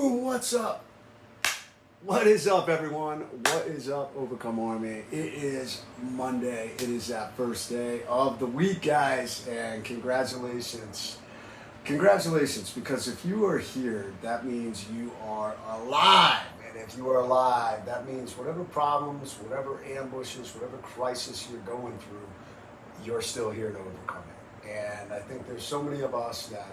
What's up? What is up, everyone? What is up, Overcome Army? It is Monday. It is that first day of the week, guys, and congratulations. Congratulations, because if you are here, that means you are alive. And if you are alive, that means whatever problems, whatever ambushes, whatever crisis you're going through, you're still here to overcome it. And I think there's so many of us that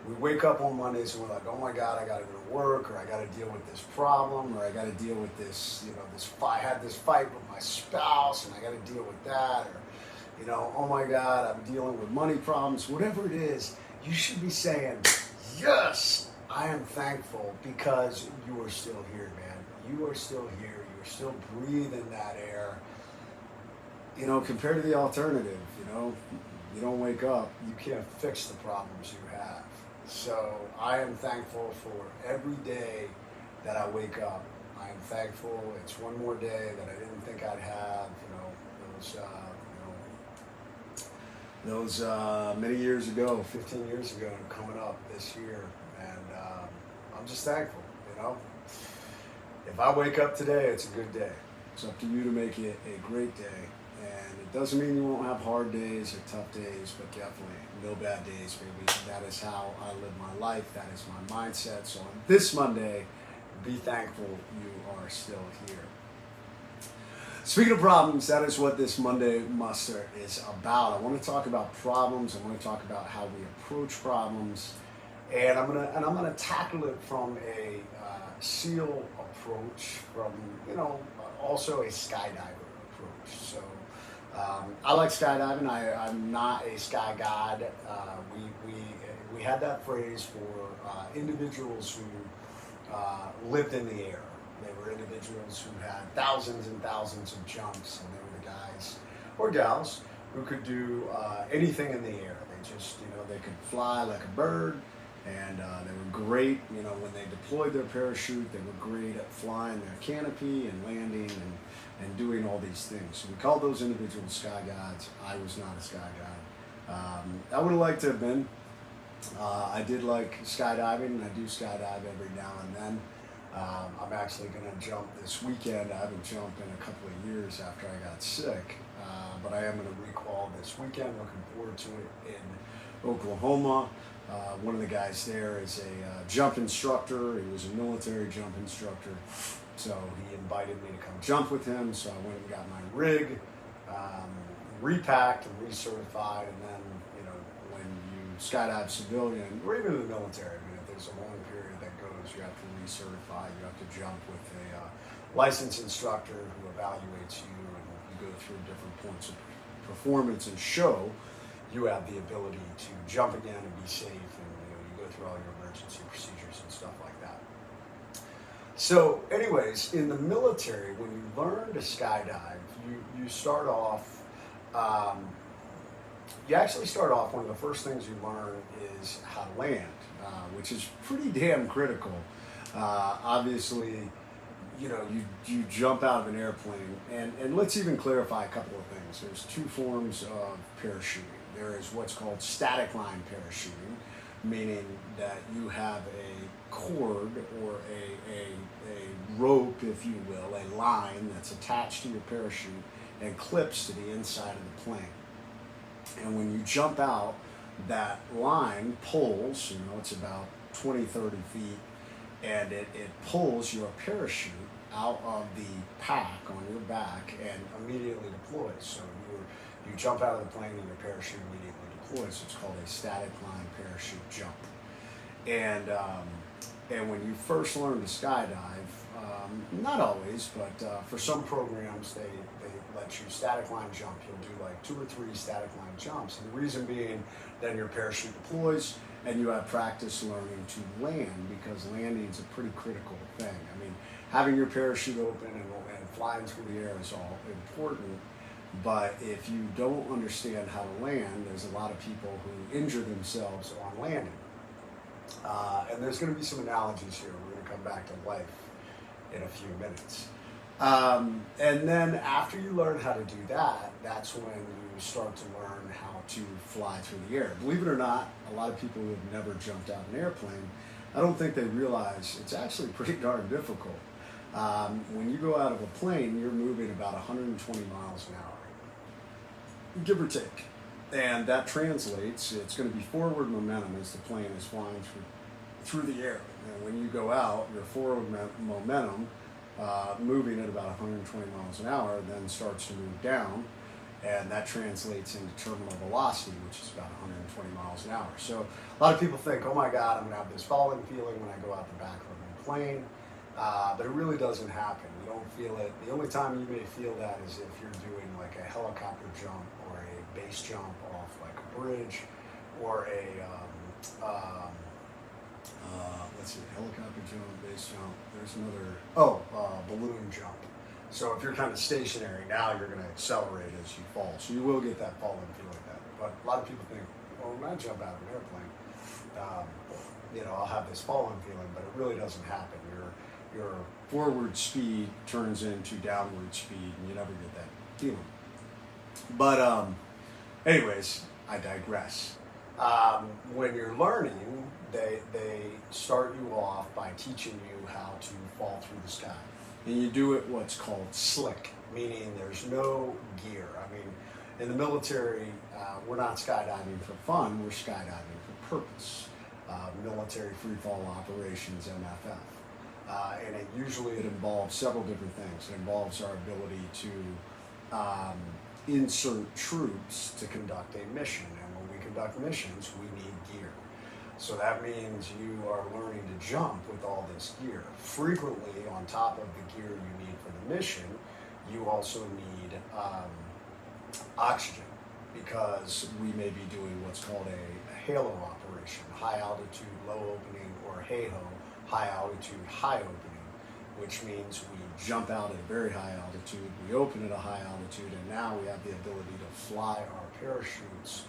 we wake up on Mondays and we're like, oh my God, I got to go to work, or I got to deal with this problem, or I got to deal with this, I had this fight with my spouse and I got to deal with that, or, oh my God, I'm dealing with money problems, whatever it is. You should be saying, yes, I am thankful because you are still here, man. You are still here. You are still breathing that air. Compared to the alternative, you don't wake up, you can't fix the problems you have. So I am thankful for every day that I wake up. I am thankful it's one more day that I didn't think I'd have, those many years ago, 15 years ago, and coming up this year. And I'm just thankful, If I wake up today, it's a good day. It's up to you to make it a great day. And it doesn't mean you won't have hard days or tough days, but definitely no bad days, baby. That is how I live my life. That is my mindset. So on this Monday, be thankful you are still here. Speaking of problems, that is what this Monday Muster is about. I want to talk about problems. I want to talk about how we approach problems, and I'm gonna tackle it from a SEAL approach, from also a skydiver approach. So I like skydiving. I'm not a sky god. We had that phrase for individuals who lived in the air. They were individuals who had thousands and thousands of jumps, and they were the guys or gals who could do anything in the air. They just, they could fly like a bird, and they were great, when they deployed their parachute, they were great at flying their canopy and landing and doing all these things. So we called those individuals sky gods. I was not a sky god. I would have liked to have been. I did like skydiving, and I do skydive every now and then. I'm actually going to jump this weekend. I haven't jumped in a couple of years after I got sick, but I am going to recall this weekend. Looking forward to it in Oklahoma. One of the guys there is a jump instructor. He was a military jump instructor, so he invited me to come jump with him. So I went and got my rig, repacked and recertified, and then when you skydive civilian or even in the military, if there's a long period that goes, you have to recertify. You have to jump with a licensed instructor who evaluates you, and you go through different points of performance and show you have the ability to jump again and be safe, and you go through all your emergency procedures and stuff like that. So anyways, in the military, when you learn to skydive, you start off, you actually start off, one of the first things you learn is how to land, which is pretty damn critical. Obviously, you jump out of an airplane, and let's even clarify a couple of things. There's two forms of parachuting. There is what's called static line parachuting, meaning that you have a cord or a rope, if you will, a line that's attached to your parachute and clips to the inside of the plane. And when you jump out, that line pulls, it's about 20, 30 feet, and it pulls your parachute out of the pack on your back and immediately deploys. So you jump out of the plane and your parachute immediately deploys. So it's called a static line parachute jump. And when you first learn to skydive, not always, but for some programs they let you static line jump. You'll do like 2 or 3 static line jumps. And the reason being, then your parachute deploys and you have practice learning to land, because landing is a pretty critical thing. I mean, having your parachute open and flying through the air is all important, but if you don't understand how to land, there's a lot of people who injure themselves on landing. And there's going to be some analogies here. We're going to come back to life in a few minutes. And then after you learn how to do that, that's when you start to learn how to fly through the air. Believe it or not, a lot of people who have never jumped out of an airplane I don't think they realize it's actually pretty darn difficult. When you go out of a plane, you're moving about 120 miles an hour, give or take. And that translates, it's going to be forward momentum as the plane is flying through the air. And when you go out, your forward momentum, moving at about 120 miles an hour, then starts to move down. And that translates into terminal velocity, which is about 120 miles an hour. So a lot of people think, oh my God, I'm gonna have this falling feeling when I go out the back of a plane, but it really doesn't happen. You don't feel it. The only time you may feel that is if you're doing like a helicopter jump or a base jump off like a bridge, or a, let's see, helicopter jump, base jump, there's another, balloon jump. So if you're kind of stationary, now you're going to accelerate as you fall. So you will get that falling feeling then. But a lot of people think, well, when I jump out of an airplane, I'll have this falling feeling, but it really doesn't happen. Your forward speed turns into downward speed, and you never get that feeling. But anyways, I digress. When you're learning, they start you off by teaching you how to fall through the sky. And you do it what's called slick, meaning there's no gear. I mean, in the military, we're not skydiving for fun, we're skydiving for purpose. Military free fall operations, MFF. And it usually involves several different things. It involves our ability to insert troops to conduct a mission. And when we conduct missions, we need gear. So that means you are learning to jump with all this gear. Frequently, on top of the gear you need for the mission, you also need oxygen, because we may be doing what's called a halo operation, high altitude, low opening, or HAHO, high altitude, high opening, which means we jump out at a very high altitude, we open at a high altitude, and now we have the ability to fly our parachutes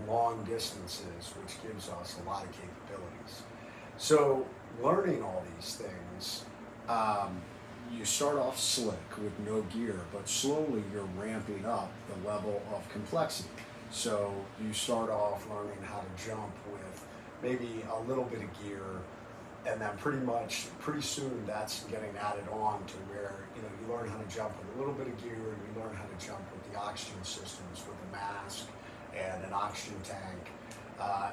long distances, which gives us a lot of capabilities. So learning all these things, you start off slick with no gear, but slowly you're ramping up the level of complexity. So you start off learning how to jump with maybe a little bit of gear, and then pretty soon that's getting added on to where you learn how to jump with a little bit of gear, and you learn how to jump with the oxygen systems, with a mask and an oxygen tank,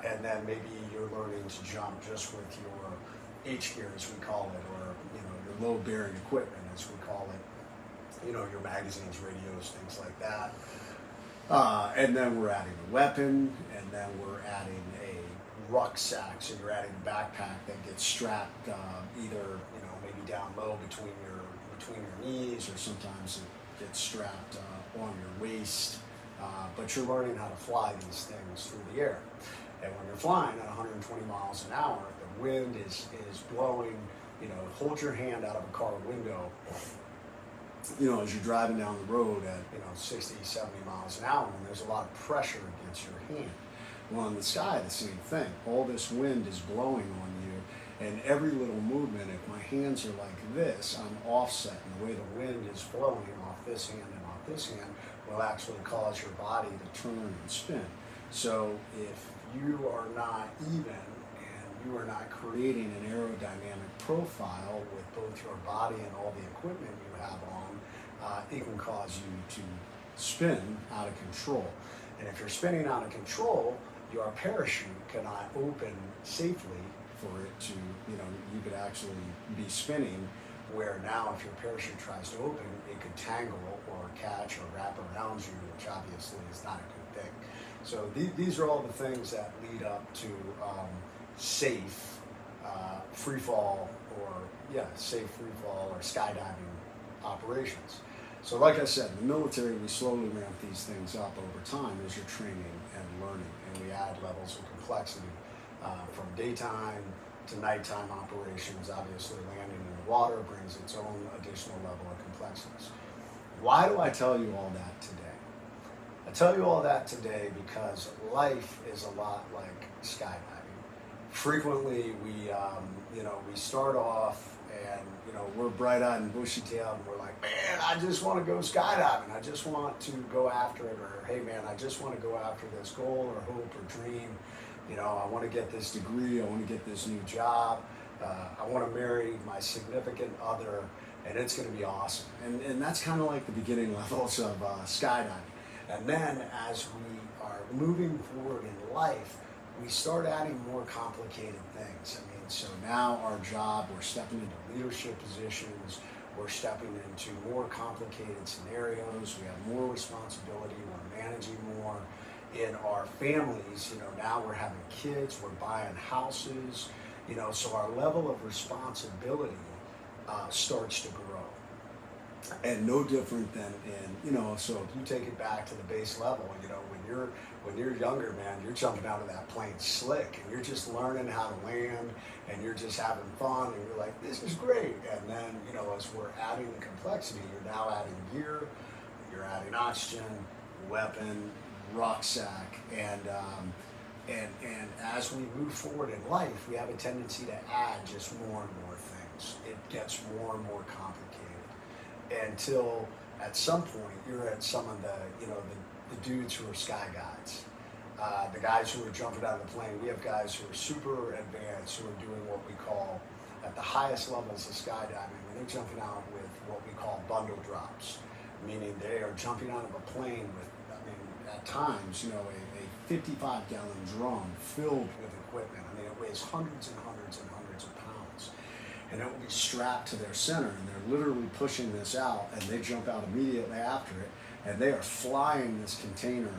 and then maybe you're learning to jump just with your H gear, as we call it, or your load bearing equipment, as we call it, your magazines, radios, things like that. And then we're adding a weapon, and then we're adding a rucksack. So you're adding a backpack that gets strapped either maybe down low between your knees, or sometimes it gets strapped on your waist. But you're learning how to fly these things through the air. And when you're flying at 120 miles an hour, the wind is blowing, hold your hand out of a car window, as you're driving down the road at, 60, 70 miles an hour, and there's a lot of pressure against your hand. Well, in the sky, the same thing. All this wind is blowing on you, and every little movement, if my hands are like this, I'm offset, and the way the wind is blowing off this hand and off this hand will actually cause your body to turn and spin. So if you are not even, and you are not creating an aerodynamic profile with both your body and all the equipment you have on, it can cause you to spin out of control. And if you're spinning out of control, your parachute cannot open safely for it to, you could actually be spinning, where now if your parachute tries to open, it could tangle or catch or wrap around you, which obviously is not a good thing. So these are all the things that lead up to safe free fall, safe free fall or skydiving operations. So like I said, in the military, we slowly ramp these things up over time as you're training and learning, and we add levels of complexity from daytime to nighttime operations. Obviously, landing in the water brings its own additional level of complexities. Why do I tell you all that today? I tell you all that today because life is a lot like skydiving. Frequently, we start off and we're bright-eyed and bushy-tailed, and we're like, man, I just want to go skydiving. I just want to go after it, or hey, man, I just want to go after this goal or hope or dream. You know, I want to get this degree, I want to get this new job, I want to marry my significant other, and it's going to be awesome. And that's kind of like the beginning levels of skydiving. And then as we are moving forward in life, we start adding more complicated things. I mean, so now our job, we're stepping into leadership positions, we're stepping into more complicated scenarios, we have more responsibility, we're managing more in our families. You know, now we're having kids, we're buying houses, you know, so our level of responsibility starts to grow. And no different than in, you know, so if you take it back to the base level, you know, when you're younger, man, you're jumping out of that plane slick, and you're just learning how to land, and you're just having fun, and you're like, this is great. And then, you know, as we're adding the complexity, you're now adding gear, you're adding oxygen, weapon, rucksack, and as we move forward in life, we have a tendency to add just more and more things. It gets more and more complicated until at some point you're at some of the, you know, the dudes who are sky guides, the guys who are jumping out of the plane. We have guys who are super advanced, who are doing what we call at the highest levels of skydiving, and they're jumping out with what we call bundle drops, meaning they are jumping out of a plane with, I mean, at times, you know, a 55-gallon drum filled with equipment. I mean, it weighs hundreds and hundreds and hundreds of pounds. And it will be strapped to their center, and they're literally pushing this out, and they jump out immediately after it, and they are flying this container,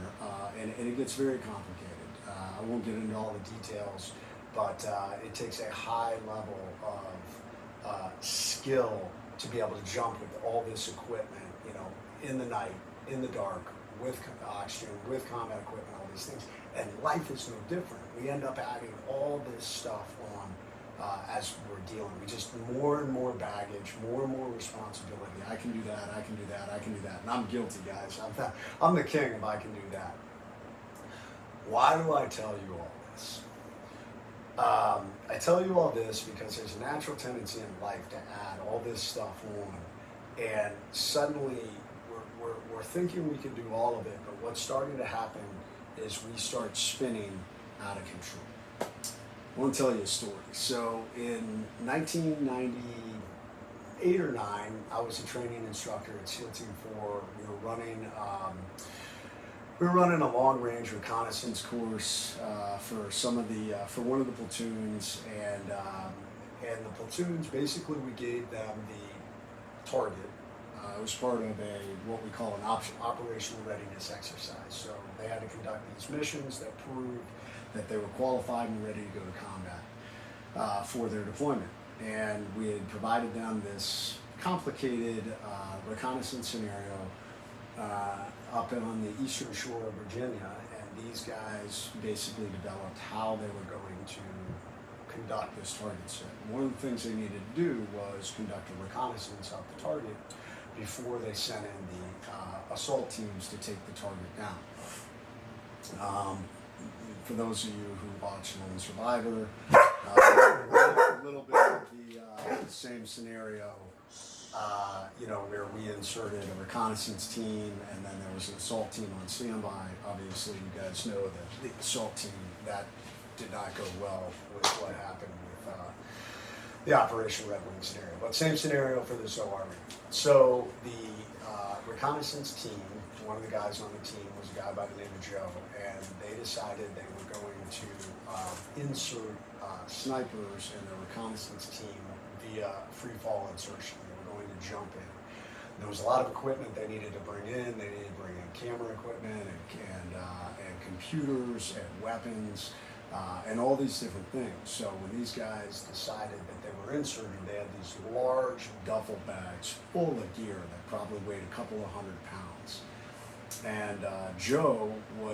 and it gets very complicated. I won't get into all the details, but it takes a high level of skill to be able to jump with all this equipment, you know, in the night, in the dark, with oxygen, with combat equipment, all these things. And life is no different. We end up adding all this stuff on as we're dealing. We just more and more baggage, more and more responsibility. I can do that, I can do that, I can do that. And I'm guilty, guys. I'm the king if I can do that. Why do I tell you all this? I tell you all this because there's a natural tendency in life to add all this stuff on, and suddenly we're thinking we can do all of it, but what's starting to happen is we start spinning out of control. I want to tell you a story. So in 1998 or 9, I was a training instructor at SEAL Team 4. We were running a long-range reconnaissance course for one of the platoons, and the platoons, basically we gave them the target. It was part of what we call an operational readiness exercise. So they had to conduct these missions that proved that they were qualified and ready to go to combat for their deployment. And we had provided them this complicated reconnaissance scenario up on the eastern shore of Virginia, and these guys basically developed how they were going to conduct this target set. One of the things they needed to do was conduct a reconnaissance of the target before they sent in the assault teams to take the target down. For those of you who watch Lone Survivor, a little bit of the same scenario, you know, where we inserted a reconnaissance team, and then there was an assault team on standby. Obviously, you guys know that the assault team, that did not go well with what happened with the Operation Red Wing scenario. But same scenario for this ORE. So the reconnaissance team, one of the guys on the team was a guy by the name of Joe, and they decided they were going to insert snipers in the reconnaissance team via free fall insertion. They were going to jump in. There was a lot of equipment they needed to bring in. They needed to bring in camera equipment and computers and weapons and all these different things. So when these guys decided that they were inserting, they had these large duffel bags full of gear that probably weighed a couple of 100 pounds. And Joe he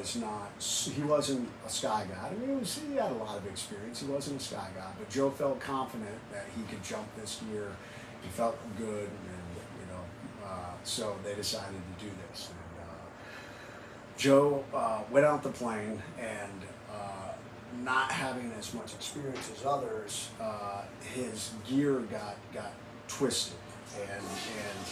wasn't a sky guy. I mean, he had a lot of experience. He wasn't a sky guy, but Joe felt confident that he could jump this gear. He felt good, and you know, so they decided to do this. And Joe went out the plane, and not having as much experience as others, his gear got twisted, and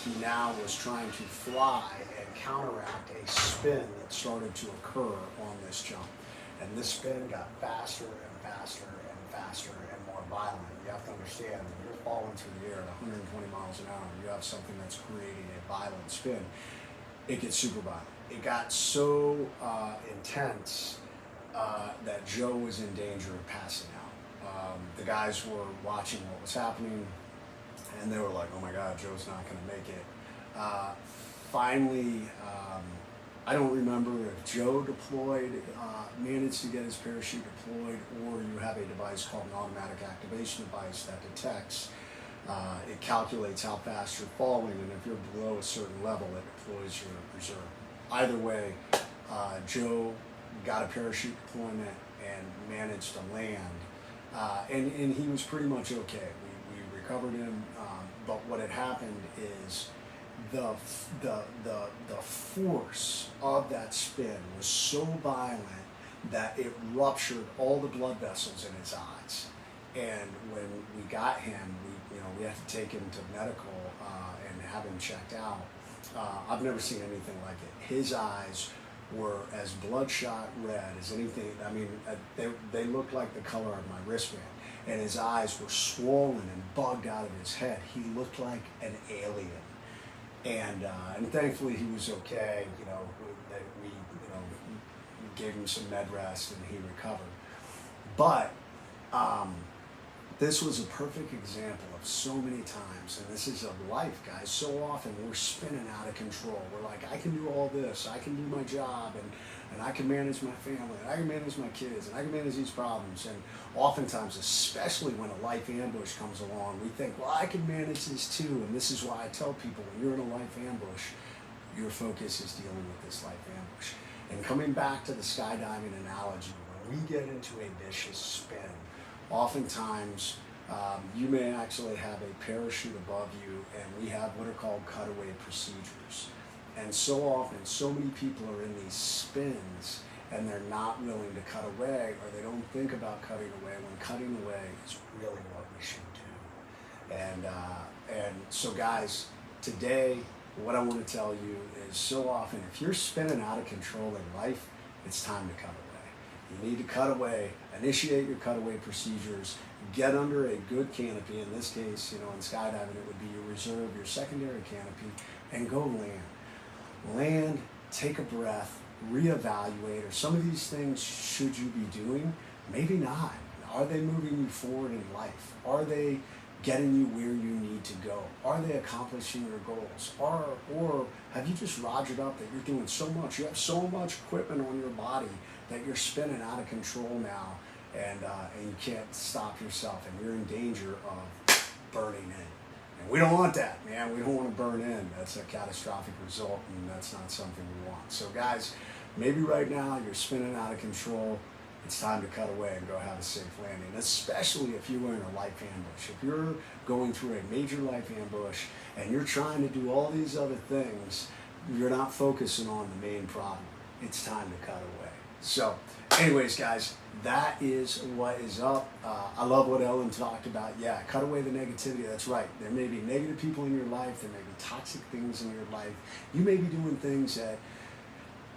he now was trying to fly and counteract a spin that started to occur on this jump. and this spin got faster and faster and faster and more violent. You have to understand, when you're falling through the air at 120 miles an hour, you have something that's creating a violent spin, it gets super violent. It got so intense that Joe was in danger of passing out. The guys were watching what was happening, and they were like, oh my God, Joe's not going to make it. Finally, I don't remember if Joe managed to get his parachute deployed, or you have a device called an automatic activation device that detects. It calculates how fast you're falling, and if you're below a certain level, it deploys your reserve. Either way, Joe got a parachute deployment and managed to land, and he was pretty much okay. We recovered him, but what had happened is the force of that spin was so violent that it ruptured all the blood vessels in his eyes. And when we got him, we had to take him to medical and have him checked out. I've never seen anything like it. His eyes were as bloodshot red as anything. I mean, they looked like the color of my wristband. And his eyes were swollen and bugged out of his head. He looked like an alien. And thankfully he was okay. We gave him some med rest and he recovered. But this was a perfect example of so many times, and this is of life, guys. So often we're spinning out of control. We're like, I can do all this, I can do my job, and I can manage my family, and I can manage my kids, and I can manage these problems. And oftentimes, especially when a life ambush comes along, we think, well, I can manage this too. And this is why I tell people, when you're in a life ambush, your focus is dealing with this life ambush. And coming back to the skydiving analogy, when we get into a vicious spin, oftentimes you may actually have a parachute above you, and we have what are called cutaway procedures. And so often, so many people are in these spins and they're not willing to cut away, or they don't think about cutting away, when cutting away is really what we should do. And so guys, today, what I want to tell you is, so often, if you're spinning out of control in life, it's time to cut away. You need to cut away, initiate your cutaway procedures, get under a good canopy. In this case, in skydiving, it would be your reserve, your secondary canopy, and go land. Land, take a breath, reevaluate. Are some of these things should you be doing? Maybe not. Are they moving you forward in life? Are they getting you where you need to go? Are they accomplishing your goals? Or have you just rogered up that you're doing so much? You have so much equipment on your body that you're spinning out of control now, and you can't stop yourself, and you're in danger of burning in. And we don't want that, man. We don't want to burn in. That's a catastrophic result, and that's not something we want. So guys, maybe right now you're spinning out of control. It's time to cut away and go have a safe landing, especially if you were in a life ambush. If you're going through a major life ambush and you're trying to do all these other things, you're not focusing on the main problem. It's time to cut away. So anyways, guys, that is what is up. I love what Ellen talked about. Yeah, cut away the negativity. That's right. There may be negative people in your life. There may be toxic things in your life. You may be doing things that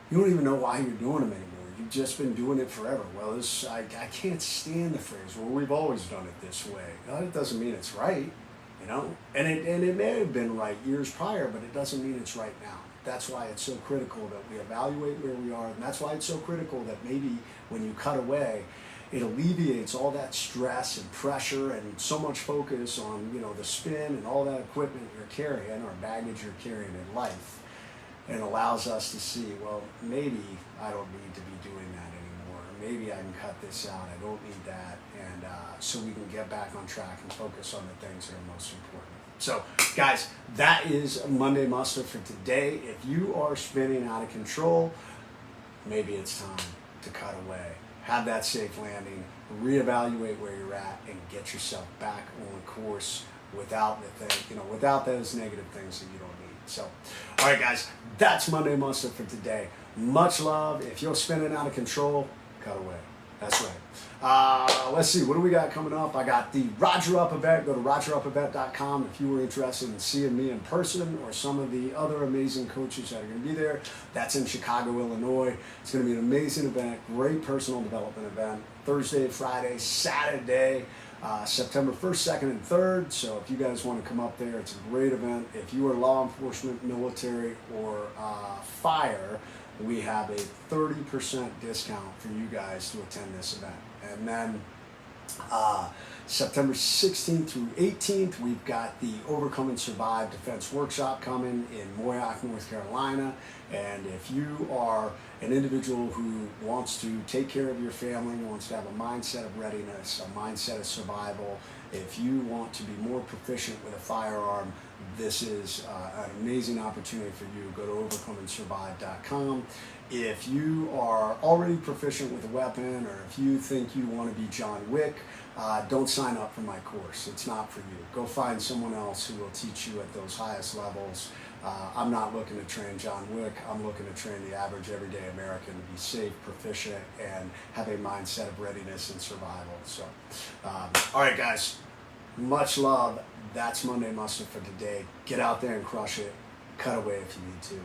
you don't even know why you're doing them anymore. You've just been doing it forever. Well, I can't stand the phrase, well, we've always done it this way. No, it doesn't mean it's right, And it may have been right years prior, but it doesn't mean it's right now. That's why it's so critical that we evaluate where we are, and that's why it's so critical that maybe when you cut away, it alleviates all that stress and pressure and so much focus on, the spin and all that equipment you're carrying or baggage you're carrying in life, and allows us to see, well, maybe I don't need to be doing that anymore. Maybe I can cut this out. I don't need that, and so we can get back on track and focus on the things that are most important. So, guys, that is Monday Muster for today. If you are spinning out of control, maybe it's time to cut away. Have that safe landing, reevaluate where you're at, and get yourself back on course without without those negative things that you don't need. So, all right, guys, that's Monday Muster for today. Much love. If you're spinning out of control, cut away. That's right. Let's see, what do we got coming up? I got the Roger Up event. Go to rogerupevent.com if you were interested in seeing me in person or some of the other amazing coaches that are going to be there. That's in Chicago, Illinois. It's going to be an amazing event, great personal development event. Thursday, Friday, Saturday, September 1st, 2nd, and 3rd. So if you guys want to come up there, it's a great event. If you are law enforcement, military, or fire, we have a 30% discount for you guys to attend this event. And then September 16th through 18th, we've got the Overcome and Survive Defense Workshop coming in Moyock, North Carolina. And if you are an individual who wants to take care of your family, wants to have a mindset of readiness, a mindset of survival, if you want to be more proficient with a firearm, this is an amazing opportunity for you. Go to overcomeandsurvive.com. If you are already proficient with a weapon, or if you think you want to be John Wick, don't sign up for my course. It's not for you. Go find someone else who will teach you at those highest levels. I'm not looking to train John Wick. I'm looking to train the average everyday American to be safe, proficient, and have a mindset of readiness and survival. So, all right, guys, much love. That's Monday Mustard for today. Get out there and crush it. Cut away if you need to.